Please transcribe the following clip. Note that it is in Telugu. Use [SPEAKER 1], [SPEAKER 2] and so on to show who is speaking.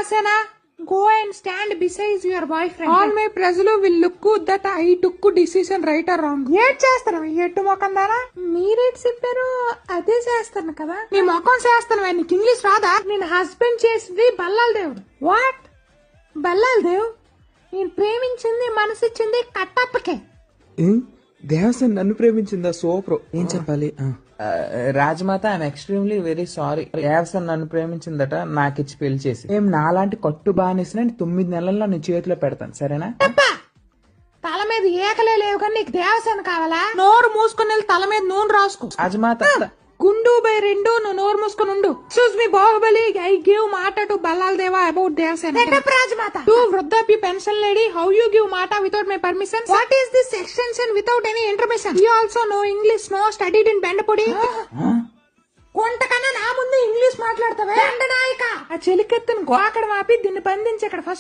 [SPEAKER 1] Devasena, go and stand beside your boyfriend. All my ప్రజలు will look that I took decision right or wrong. ఏం చేస్తాను ఎట్టు మొఖం దానా? మీరేం చెప్పారు? అదే చేస్తాను కదా. నీ మొఖం చేస్తాను, నీకు ఇంగ్లీష్ రాదా? నేను హస్బెండ్ చేసింది బల్లాల దేవుడు. వాట్? బల్లాల దేవ్? నేను ప్రేమించింది మనసిచ్చింది కట్టప్పకే.
[SPEAKER 2] దేవసేన నన్ను ప్రేమించిందా? సూపర్. ఏం చెప్పాలి?
[SPEAKER 3] Rajamata I'm extremely very sorry. Devasena నన్ను ప్రేమించిందట, నాకిచ్చి పెళ్లి చేసి. ఏం నాలాంటి కట్టు బానిసిన 9 నెలల్లో నీ చేతిలో పెడతాను, సరేనా?
[SPEAKER 1] తల మీద ఏకలే లేవు కానీ నీకు దేవసేన కావాలా? నోరు మూసుకుని వెళ్ళి తల మీద నూనె రాసుకో.
[SPEAKER 3] రాజమాత
[SPEAKER 1] గుండు బై 2, నువ్వు నోరు మూసుకుని ఉండు. Excuse me Baahubali, I give మాట to Bhallala Deva about Devasena. Rajamata to వృద్ధాప్య pension lady, how you give మాట without my permission? What is this extension without any intermission? You also no English, no studied in బెండపొడి. కొంటకన్నా నా ముందు ఇంగ్లీష్ మాట్లాడతావే నాయక. ఆ చెలికెత్తును గోకడం ఆపి దీన్ని బంధించి అక్కడ ఫస్ట్